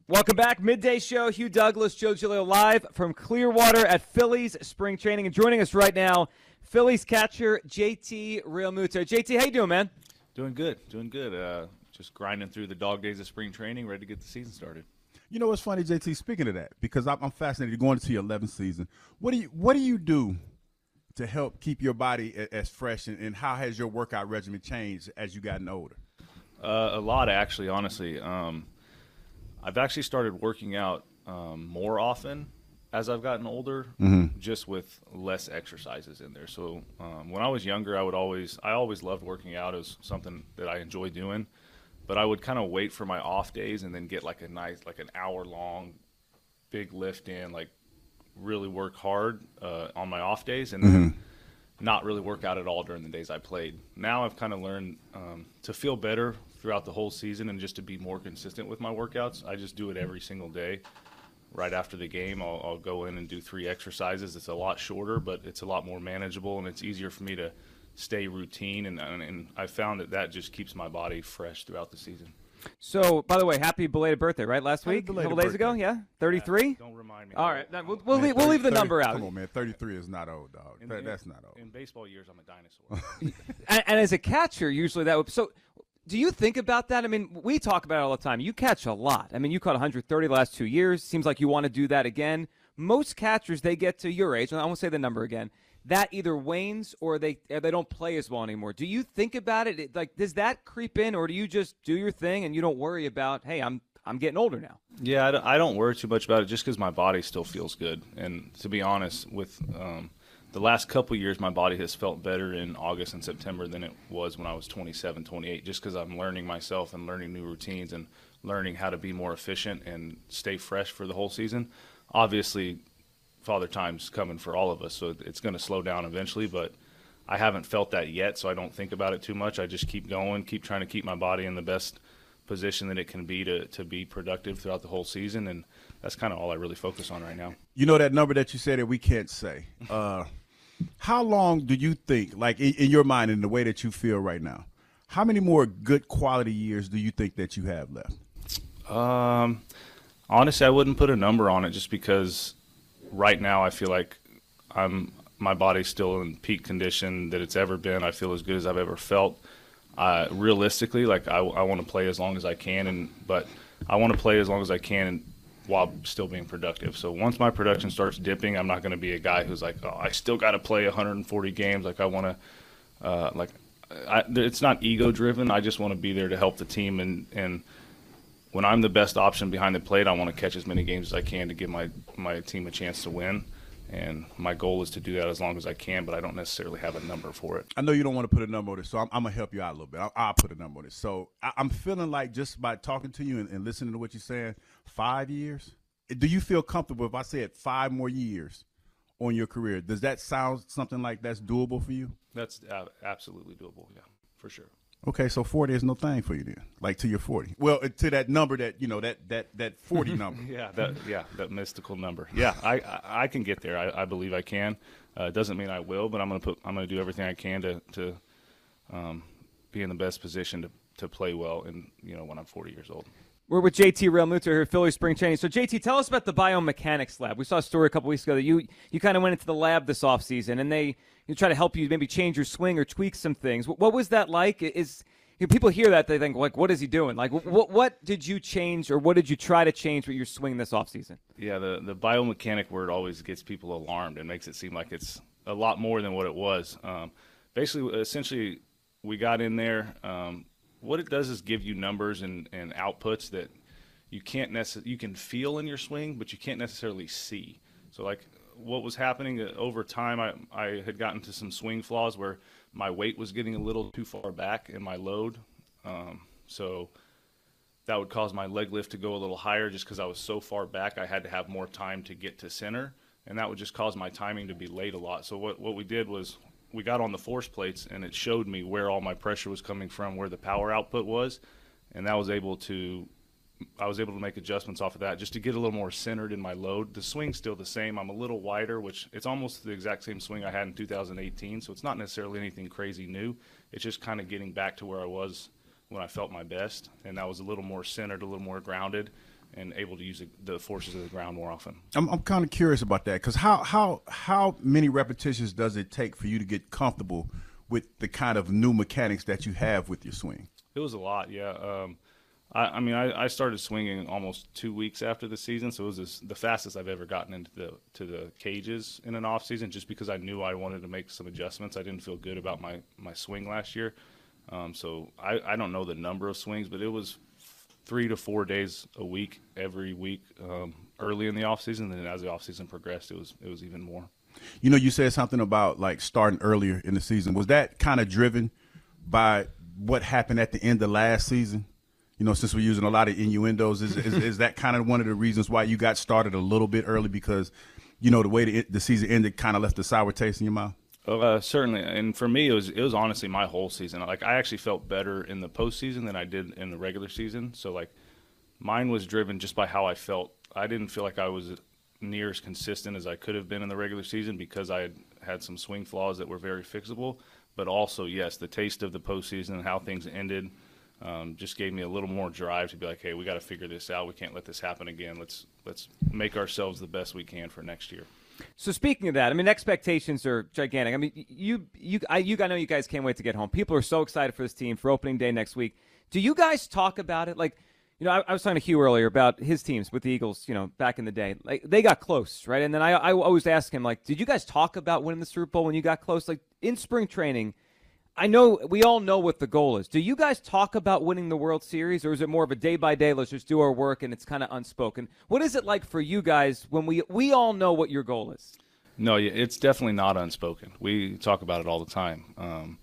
Welcome back. Midday Show. Hugh Douglas, Joe Giglio live from Clearwater at Phillies spring training. And joining us right now, Phillies catcher JT Realmuto. JT, how you doing, man? Doing good. Just grinding through the dog days of spring training, ready to get the season started. You know what's funny, JT, speaking of that, because I'm fascinated going into your 11th season. What do you do to help keep your body as fresh, and how has your workout regimen changed as you've gotten older? A lot, actually, honestly. I've actually started working out more often as I've gotten older, just with less exercises in there. So when I was younger, I always loved working out as something that I enjoy doing, but I would kind of wait for my off days and then get like an hour-long big lift in, like really work hard on my off days, and then not really work out at all during the days I played. Now I've kind of learned to feel better throughout the whole season and just to be more consistent with my workouts. I just do it every single day. Right after the game, I'll go in and do 3 exercises. It's a lot shorter, but it's a lot more manageable, and it's easier for me to stay routine, and I found that just keeps my body fresh throughout the season. So, by the way, happy belated birthday, right? Last week? A couple days ago? Yeah? 33? Don't remind me. All right. We'll leave the number out. Come on, man. 33 is not old, dog. That's not old. In baseball years, I'm a dinosaur. and as a catcher, usually that would – so do you think about that? I mean, we talk about it all the time. You catch a lot. I mean, you caught 130 the last 2 years. Seems like you want to do that again. Most catchers, they get to your age, and I won't say the number again, that either wanes or they don't play as well anymore. Do you think about it? Like, does that creep in, or do you just do your thing and you don't worry about, hey, I'm getting older now? Yeah, I don't worry too much about it just because my body still feels good. And to be honest, with the last couple years, my body has felt better in August and September than it was when I was 27, 28, just because I'm learning myself and learning new routines and learning how to be more efficient and stay fresh for the whole season. Obviously, Father Time's coming for all of us, so it's going to slow down eventually, but I haven't felt that yet, so I don't think about it too much. I just keep going, keep trying to keep my body in the best position that it can be to be productive throughout the whole season, and that's kind of all I really focus on right now. You know that number that you said that we can't say. How long do you think, like in your mind, in the way that you feel right now, how many more good quality years do you think that you have left? Honestly, I wouldn't put a number on it just because right now I feel like my body's still in peak condition that it's ever been. I feel as good as I've ever felt. Realistically, like I want to play as long as I can, but I want to play as long as I can while still being productive. So once my production starts dipping, I'm not going to be a guy who's like, oh, I still got to play 140 games. Like I want to, it's not ego driven. I just want to be there to help the team, and when I'm the best option behind the plate, I want to catch as many games as I can to give my team a chance to win. And my goal is to do that as long as I can, but I don't necessarily have a number for it. I know you don't want to put a number on this, so I'm going to help you out a little bit. I'll put a number on this. So I'm feeling like just by talking to you and listening to what you're saying, 5 years? Do you feel comfortable if I said 5 more years on your career? Does that sound something like that's doable for you? That's absolutely doable, yeah, for sure. Okay, so 40 is no thing for you then, like to your 40. Well, to that number that, you know, that 40 number. that mystical number. Yeah, I can get there. I believe I can. It doesn't mean I will, but I'm gonna do everything I can to be in the best position to play well when I'm 40 years old. We're with JT Realmuto here at Phillies spring training. So, JT, tell us about the biomechanics lab. We saw a story a couple weeks ago that you kind of went into the lab this offseason, and they try to help you maybe change your swing or tweak some things. What was that like? People hear that, they think, like, what is he doing? Like, what did you change, or what did you try to change with your swing this offseason? Yeah, the biomechanic word always gets people alarmed and makes it seem like it's a lot more than what it was. Essentially, we got in there. What it does is give you numbers and outputs that you can feel in your swing, but you can't necessarily see. So, like, what was happening over time, I had gotten to some swing flaws where my weight was getting a little too far back in my load. So that would cause my leg lift to go a little higher just because I was so far back. I had to have more time to get to center, and that would just cause my timing to be late a lot. So what we did was we got on the force plates, and it showed me where all my pressure was coming from, where the power output was, and I was able to make adjustments off of that just to get a little more centered in my load. The swing's still the same. I'm a little wider, which it's almost the exact same swing I had in 2018, so it's not necessarily anything crazy new. It's just kind of getting back to where I was when I felt my best, and that was a little more centered, a little more grounded, and able to use the forces of the ground more often. I'm kind of curious about that because how many repetitions does it take for you to get comfortable with the kind of new mechanics that you have with your swing? It was a lot, yeah. I started swinging almost 2 weeks after the season, so it was the fastest I've ever gotten into the cages in an off season, just because I knew I wanted to make some adjustments. I didn't feel good about my swing last year, so I don't know the number of swings, but it was 3 to 4 days a week every week early in the off season. And then as the off season progressed, it was even more. You know, you said something about like starting earlier in the season. Was that kind of driven by what happened at the end of last season? You know, since we're using a lot of innuendos, is that kind of one of the reasons why you got started a little bit early? Because, you know, the way the season ended kind of left a sour taste in your mouth? Certainly. And for me, it was honestly my whole season. Like, I actually felt better in the postseason than I did in the regular season. So, like, mine was driven just by how I felt. I didn't feel like I was near as consistent as I could have been in the regular season because I had some swing flaws that were very fixable. But also, yes, the taste of the postseason and how things ended just gave me a little more drive to be like, hey, we got to figure this out. We can't let this happen again. Let's make ourselves the best we can for next year. So speaking of that, I mean, expectations are gigantic. I mean, I know you guys can't wait to get home. People are so excited for this team for opening day next week. Do you guys talk about it? Like, you know, I was talking to Hugh earlier about his teams with the Eagles, you know, back in the day. Like, they got close, right? And then I always ask him, like, did you guys talk about winning the Super Bowl when you got close? Like, in spring training, I know we all know what the goal is. Do you guys talk about winning the World Series, or is it more of a day-by-day, let's just do our work, and it's kind of unspoken? What is it like for you guys when we all know what your goal is? No, it's definitely not unspoken. We talk about it all the time.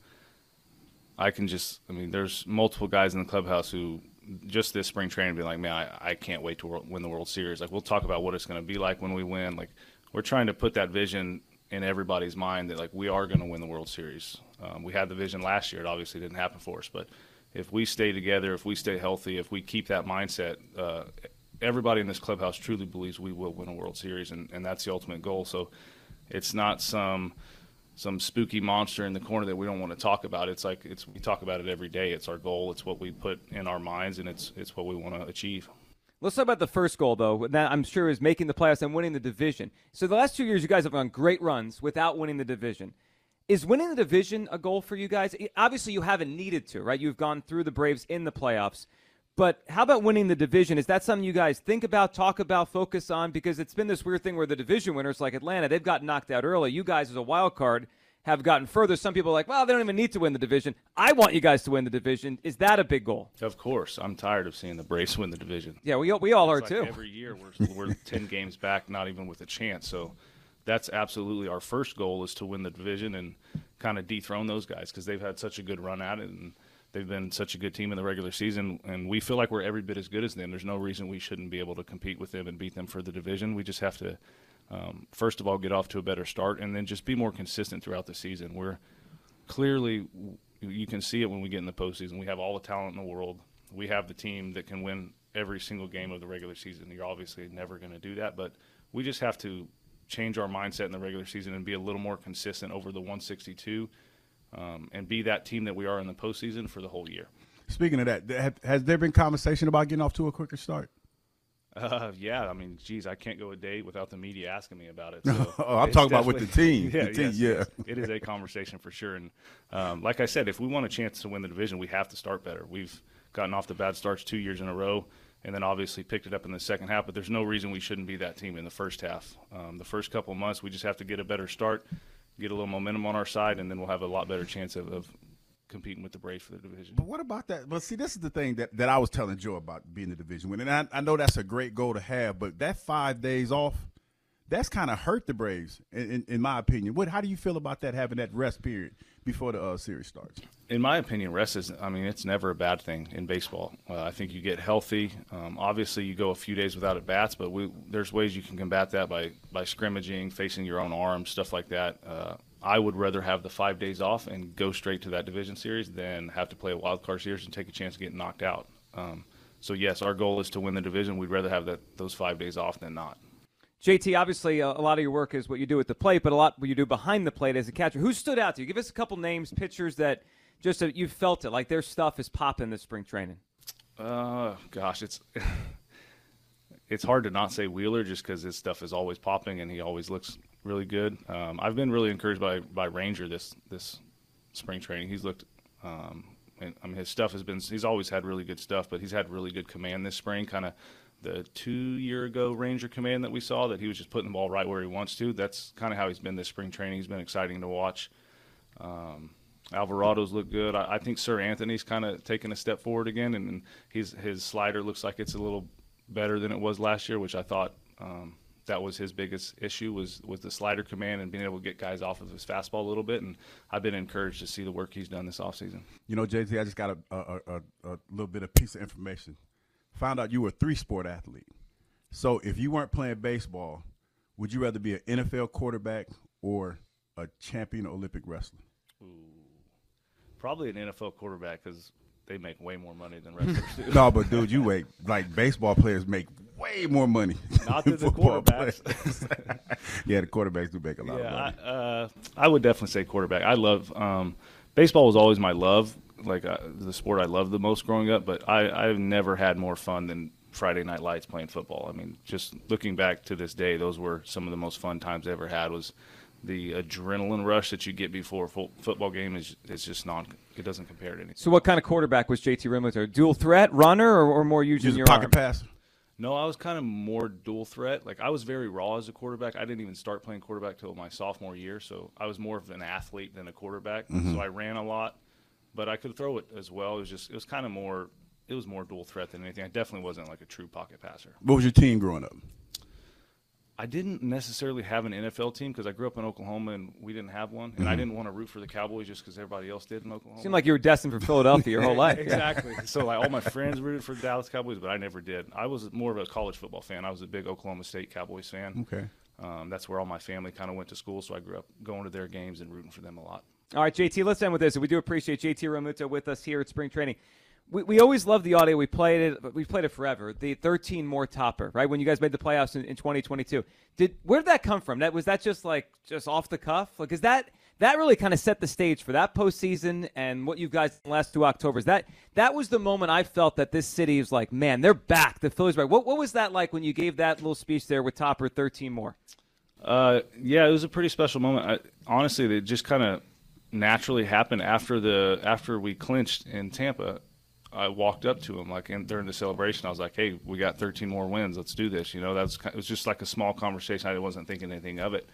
There's multiple guys in the clubhouse who just this spring training be like, man, I can't wait to win the World Series. Like, we'll talk about what it's going to be like when we win. Like, we're trying to put that vision in everybody's mind that, like, we are going to win the World Series. We had the vision last year. It obviously didn't happen for us. But if we stay together, if we stay healthy, if we keep that mindset, everybody in this clubhouse truly believes we will win a World Series, and that's the ultimate goal. So it's not some spooky monster in the corner that we don't want to talk about. It's like we talk about it every day. It's our goal. It's what we put in our minds, and it's what we want to achieve. Let's talk about the first goal, though. That I'm sure is making the playoffs and winning the division. So the last 2 years, you guys have gone great runs without winning the division. Is winning the division a goal for you guys? Obviously, you haven't needed to, right? You've gone through the Braves in the playoffs. But how about winning the division? Is that something you guys think about, talk about, focus on? Because it's been this weird thing where the division winners, like Atlanta, they've gotten knocked out early. You guys, as a wild card, have gotten further. Some people are like, well, they don't even need to win the division. I want you guys to win the division. Is that a big goal? Of course. I'm tired of seeing the Braves win the division. Yeah, we all are, like too. Every year we're 10 games back, not even with a chance. So that's absolutely our first goal, is to win the division and kind of dethrone those guys because they've had such a good run at it, and they've been such a good team in the regular season, and we feel like we're every bit as good as them. There's no reason we shouldn't be able to compete with them and beat them for the division. We just have to, first of all, get off to a better start, and then just be more consistent throughout the season. We're clearly, you can see it when we get in the postseason. We have all the talent in the world. We have the team that can win every single game of the regular season. You're obviously never going to do that, but we just have to change our mindset in the regular season and be a little more consistent over the 162 and be that team that we are in the postseason for the whole year. Speaking of that, has there been conversation about getting off to a quicker start? Yeah, I mean, geez, I can't go a day without the media asking me about it. So I'm talking about with the team. Yeah, the team, yes. It is a conversation for sure. And like I said, if we want a chance to win the division, we have to start better. We've gotten off to bad starts 2 years in a row, and then obviously picked it up in the second half. But there's no reason we shouldn't be that team in the first half. The first couple of months, we just have to get a better start, get a little momentum on our side, and then we'll have a lot better chance of competing with the Braves for the division. But what about that? Well, see, this is the thing that I was telling Joe about being the division winner. And I know that's a great goal to have, but that 5 days off, that's kind of hurt the Braves, in my opinion. How do you feel about that, having that rest period before the series starts? In my opinion, rest is, it's never a bad thing in baseball. I think you get healthy. Obviously, you go a few days without at-bats, but there's ways you can combat that by scrimmaging, facing your own arm, stuff like that. I would rather have the 5 days off and go straight to that division series than have to play a wild card series and take a chance of getting knocked out. So, yes, our goal is to win the division. We'd rather have those 5 days off than not. JT, obviously, a lot of your work is what you do at the plate, but a lot what you do behind the plate as a catcher. Who stood out to you? Give us a couple names, pitchers that just you felt it, like their stuff is popping this spring training. Gosh, it's hard to not say Wheeler just because his stuff is always popping and he always looks really good. I've been really encouraged by Ranger this spring training. He's looked and I mean, his stuff has been – he's always had really good stuff, but he's had really good command this spring, kind of the 2-year ago Ranger command that we saw, that he was just putting the ball right where he wants to. That's kind of how he's been this spring training. He's been exciting to watch. Alvarado's look good. I think Sir Anthony's kind of taken a step forward again, and his slider looks like it's a little better than it was last year, which I thought that was his biggest issue was the slider command and being able to get guys off of his fastball a little bit. And I've been encouraged to see the work he's done this offseason. You know, JT, I just got a little bit of piece of information. Found out you were a 3-sport athlete. So if you weren't playing baseball, would you rather be an NFL quarterback or a champion Olympic wrestler? Ooh, probably an NFL quarterback because they make way more money than wrestlers do. No, but, dude, you make – like, baseball players make way more money Not than the quarterbacks. Yeah, the quarterbacks do make a lot of money. I would definitely say quarterback. I love baseball was always my love, like the sport I loved the most growing up, but I've never had more fun than Friday Night Lights playing football. I mean, just looking back to this day, those were some of the most fun times I ever had. Was the adrenaline rush that you get before a football game is just it doesn't compare to anything. So what kind of quarterback was JT Realmuto? Dual threat, runner, or more using your pocket arm? passer? No, I was kind of more dual threat. Like, I was very raw as a quarterback. I didn't even start playing quarterback till my sophomore year, so I was more of an athlete than a quarterback. Mm-hmm. So I ran a lot, but I could throw it as well. It was more dual threat than anything. I definitely wasn't like a true pocket passer. What was your team growing up? I didn't necessarily have an NFL team because I grew up in Oklahoma and we didn't have one. And I didn't want to root for the Cowboys just because everybody else did in Oklahoma. Seemed like you were destined for Philadelphia your whole life. Exactly. So like all my friends rooted for the Dallas Cowboys, but I never did. I was more of a college football fan. I was a big Oklahoma State Cowboys fan. Okay. That's where all my family kind of went to school, so I grew up going to their games and rooting for them a lot. All right, JT, let's end with this. We do appreciate JT Realmuto with us here at spring training. We always love the audio. We played it forever. The 13 more topper, right? When you guys made the playoffs in 2022, where did that come from? Was that just off the cuff? Like, is that really kind of set the stage for that postseason and what you guys did in the last 2 Octobers? That was the moment I felt that this city is like, man, they're back. The Phillies are back. What was that like when you gave that little speech there with topper 13 more? Yeah, it was a pretty special moment. Honestly, it just kind of naturally happened after we clinched in Tampa. I walked up to him and during the celebration, I was like, "Hey, we got 13 more wins. Let's do this." You know, it was just like a small conversation. I wasn't thinking anything of it,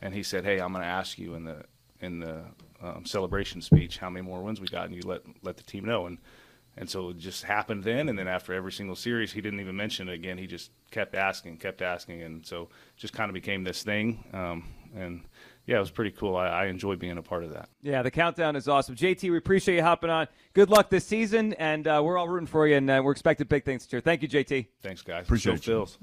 and he said, "Hey, I'm going to ask you in the celebration speech how many more wins we got, and you let the team know." And so it just happened then, and then after every single series, he didn't even mention it again. He just kept asking, and so it just kind of became this thing. And yeah, it was pretty cool. I enjoy being a part of that. Yeah, the countdown is awesome. JT, we appreciate you hopping on. Good luck this season, and we're all rooting for you, and we're expecting big things this year. Thank you, JT. Thanks, guys. Appreciate you. Phils.